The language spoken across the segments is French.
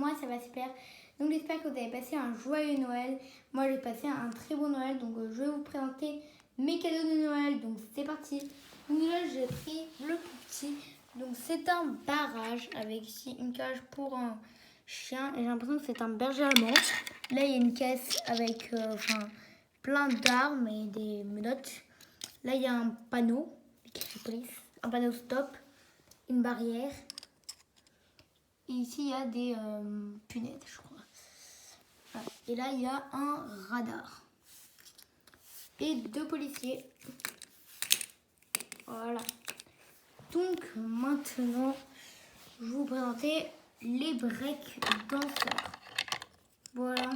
moi ça va super. Donc j'espère que vous avez passé un joyeux Noël. Moi j'ai passé un très beau Noël. Donc je vais vous présenter mes cadeaux de Noël. Donc c'est parti. Donc là j'ai pris le plus petit. Donc c'est un barrage avec ici une cage pour un chien. Et j'ai l'impression que c'est un berger allemand. Là il y a une caisse avec plein d'armes et des menottes. Là il y a un panneau, un panneau stop, une barrière. Et ici, il y a des punaises, je crois. Voilà. Et là, il y a un radar. Et 2 policiers. Voilà. Donc, maintenant, je vais vous présenter les break danseurs. Voilà.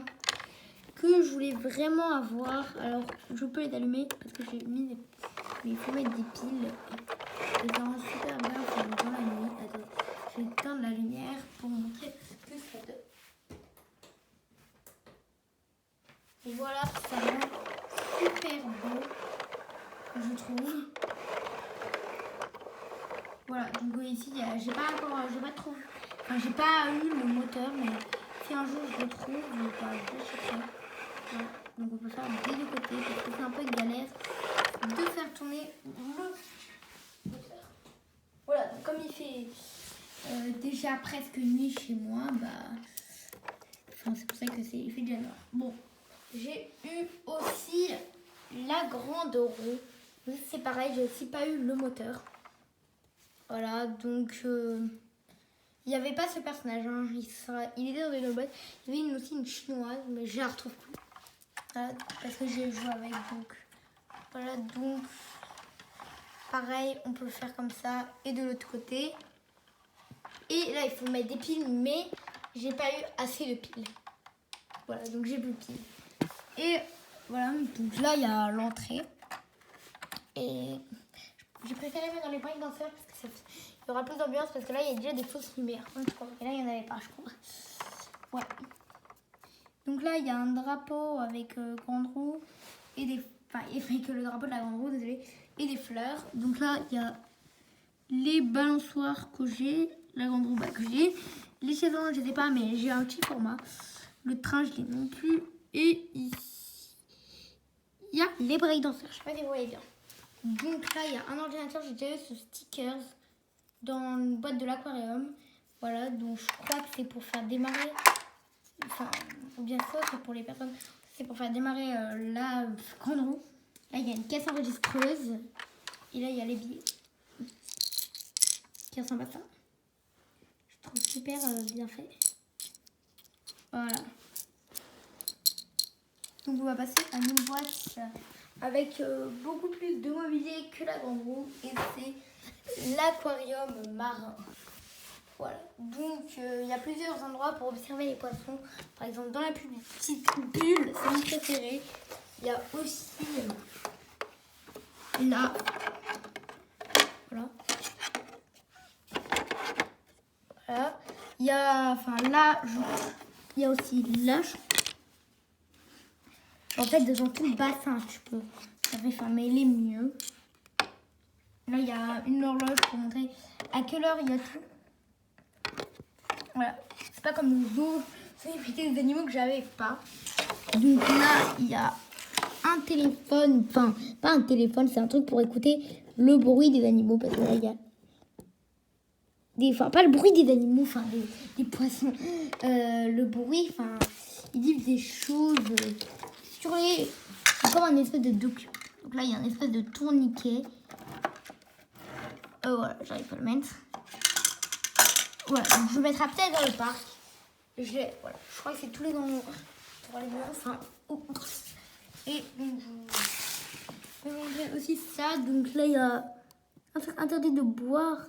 Que je voulais vraiment avoir. Alors, je peux les allumer parce que j'ai mis des... Mais il faut mettre des piles. Et ça rend super bien dans la nuit. Attends. Je vais éteindre la lumière pour vous montrer ce que ça donne. Et voilà, ça rend super beau, je trouve. Voilà, donc ici, j'ai pas eu le moteur, mais si un jour je le trouve, je l'achèterai. Voilà. Donc on peut faire des deux côtés, parce que c'est un peu galère de faire tourner le moteur. Voilà, donc comme il fait déjà presque nuit chez moi, c'est pour ça que il fait déjà noir. Bon, j'ai eu aussi la grande roue. C'est pareil, j'ai aussi pas eu le moteur. Voilà, donc il n'y avait pas ce personnage, hein. Il était dans une boîte. Il y avait aussi une chinoise, mais je la retrouve plus. Voilà, parce que j'ai joué avec, donc voilà, donc pareil, on peut le faire comme ça et de l'autre côté. Et là, il faut mettre des piles, mais j'ai pas eu assez de piles. Voilà, donc j'ai plus de piles. Et voilà, donc là, il y a l'entrée. Et j'ai préféré mettre dans les break danseurs parce que il y aura plus d'ambiance parce que là, il y a déjà des fausses lumières. Et là, il n'y en avait pas, je crois. Ouais. Donc là, il y a un drapeau avec grande roue et des... avec le drapeau de la grande roue, désolé, et des fleurs. Donc là, il y a les balançoires que j'ai, la grande roue que j'ai. Les chaises, je ne sais pas, mais j'ai un petit format. Le train, je l'ai non plus. Et ici, il y a les breakdancers. Je ne sais pas si vous voyez bien. Donc là, il y a un ordinateur. J'ai déjà eu ce stickers dans une boîte de l'aquarium. Voilà, donc je crois que c'est pour faire démarrer. Ou bien ça, c'est pour les personnes. C'est pour faire démarrer la grande roue. Là, il y a une caisse enregistreuse. Et là, il y a les billets. Qui ressemble à ça. Je trouve super bien fait. Voilà. Donc on va passer à une boîte avec beaucoup plus de mobilier que la grande roue. Et c'est l'aquarium marin. Voilà. Donc il y a plusieurs endroits pour observer les poissons. Par exemple dans la petite bulle, c'est mon préféré. Il y a aussi là. Voilà. Voilà. Il y a, là, il y a aussi là. En fait, dans tout le bassin, tu peux. Ça fait fermer les mieux. Là, il y a une horloge pour montrer à quelle heure il y a tout. Voilà. C'est pas comme le zoo. C'est des animaux que j'avais pas. Donc là, il y a un téléphone. Enfin, pas un téléphone, c'est un truc pour écouter le bruit des animaux. Parce que là, il y a pas le bruit des animaux, des poissons. Le bruit, ils disent des choses sur les... C'est comme un espèce de document. Donc là, il y a un espèce de tourniquet. Voilà, j'arrive pas à le mettre. Voilà, donc je le mettrai peut-être dans le parc. Voilà, je crois que c'est tous les animaux. Pour aller voir, Et donc, je vais montrer aussi ça. Donc là, il y a interdit de boire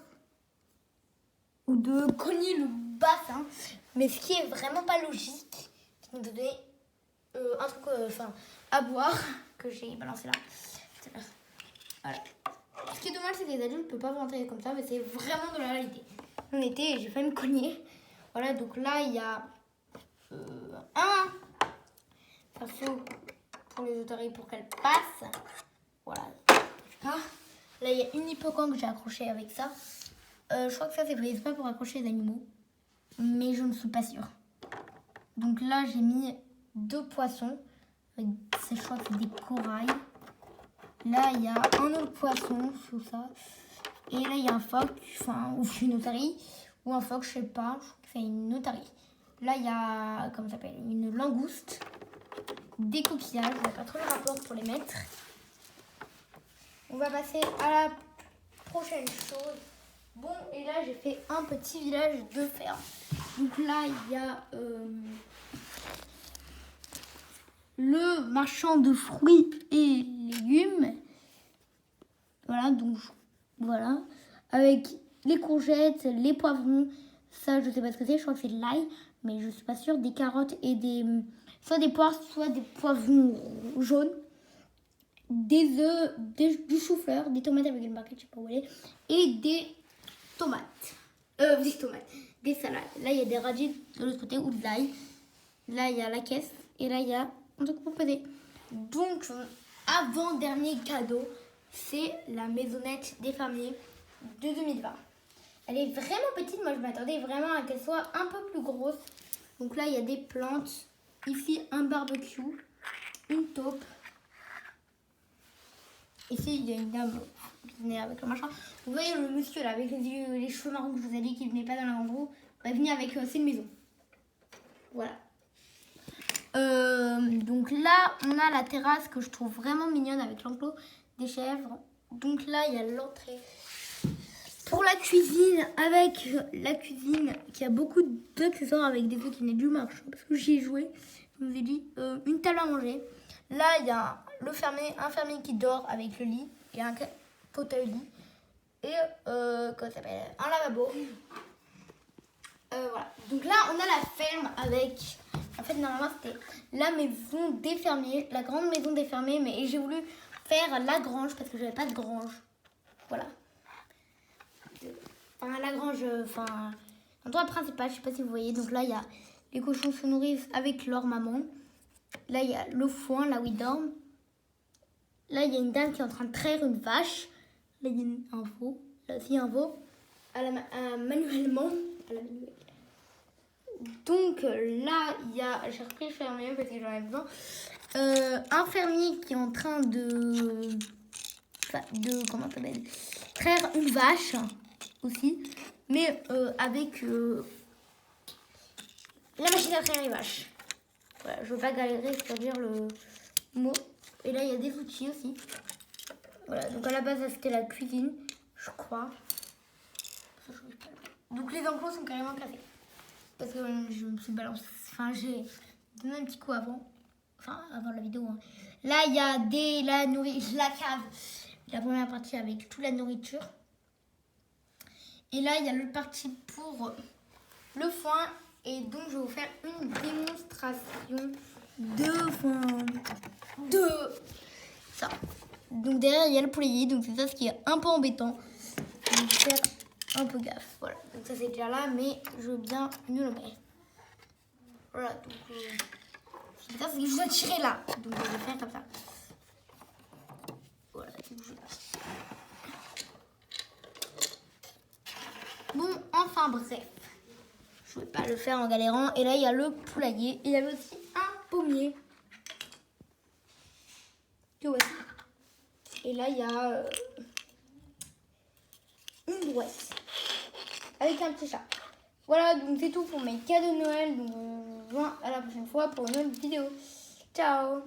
ou de cogner le bassin. Mais ce qui est vraiment pas logique, c'est de donner un truc à boire que j'ai balancé là. Voilà. Ce qui est dommage, c'est que les adultes ne peuvent pas rentrer comme ça, mais c'est vraiment de la réalité. On était et j'ai failli me cogner. Voilà, donc là, il y a ça faut pour les otaries pour qu'elles passent. Voilà. Là, il y a une hippocampe que j'ai accrochée avec ça. Je crois que ça, c'est pas pour accrocher les animaux. Mais je ne suis pas sûre. Donc là, j'ai mis 2 poissons. Je crois que c'est des corails. Là, il y a un autre poisson sous ça. Et là, il y a un phoque, enfin, ou une otarie. Ou un phoque, je sais pas. Je crois que c'est une otarie. Là, il y a, comment ça s'appelle, une langouste. Des coquillages. Je n'ai pas trop le rapport pour les mettre. On va passer à la prochaine chose. Bon, et là, j'ai fait un petit village de ferme. Donc là, il y a le marchand de fruits et légumes. Voilà, donc voilà. Avec les courgettes, les poivrons. Ça, je sais pas ce que c'est. Je crois que c'est de l'ail, mais je suis pas sûre. Des carottes et soit des poires, soit des poivrons jaunes. Des œufs, du chou-fleur, des tomates avec une barquette, je sais pas où elle est, et des tomates. Des salades. Là, il y a des radis de l'autre côté ou de l'ail. Là, il y a la caisse. Et là, il y a un truc pour peser. Donc, avant-dernier cadeau, c'est la maisonnette des fermiers de 2020. Elle est vraiment petite. Moi, je m'attendais vraiment à qu'elle soit un peu plus grosse. Donc là, il y a des plantes. Ici, un barbecue, une taupe. Ici, il y a une dame qui venait avec le machin. Vous voyez le monsieur là, avec les cheveux marrons que je vous ai dit qui venait pas dans la grande roue, va venir avec c'est une maison. Voilà. Donc là, on a la terrasse que je trouve vraiment mignonne avec l'enclos des chèvres. Donc là, il y a l'entrée pour la cuisine, avec la cuisine qui a beaucoup d'accessoires avec des trucs qui venaient du marché. Parce que j'y ai joué, je vous ai dit, une table à manger. Là, il y a un fermier qui dort avec le lit et un fauteuil lit. Et, comment ça s'appelle, un lavabo. Voilà. Donc là, on a la ferme avec... En fait, normalement, c'était la maison des fermiers, la grande maison des fermiers. Mais j'ai voulu faire la grange parce que j'avais pas de grange. Voilà. Enfin, la grange, enfin... L'endroit principal, je sais pas si vous voyez. Donc là, il y a les cochons se nourrissent avec leur maman. Là, il y a le foin, là où ils dorment. Là, il y a une dame qui est en train de traire une vache. Là, il y a un veau. Là aussi, un veau. Manuellement. Donc, là, il y a... J'ai repris le fermier parce que j'en ai besoin. Un fermier qui est en train de comment ça s'appelle, traire une vache aussi. Mais avec la machine à traire les vaches. Voilà, je ne veux pas galérer sur dire le mot. Et là, il y a des outils aussi. Voilà, donc à la base, c'était la cuisine, je crois. Donc les enclos sont carrément cassés. Parce que je me suis balancée. Enfin, j'ai donné un petit coup avant. Enfin, avant la vidéo. Hein. Là, il y a la cave. La première partie avec toute la nourriture. Et là, il y a le parti pour le foin. Et donc, je vais vous faire une démonstration de ça. Donc, derrière, il y a le poulailler. Donc, c'est ça ce qui est un peu embêtant. Je vais faire un peu gaffe. Voilà. Donc, ça, c'est déjà là. Mais je veux bien mieux le mettre. Voilà. Donc, c'est ça, c'est que je dois tirer là. Donc, je vais faire comme ça. Voilà. Bon, enfin, bref. Je ne vais pas le faire en galérant. Et là, il y a le poulailler. Et il y avait aussi un pommier. Que voici. Et là, il y a une brouette. Avec un petit chat. Voilà, donc c'est tout pour mes cadeaux de Noël. Donc, à la prochaine fois pour une autre vidéo. Ciao!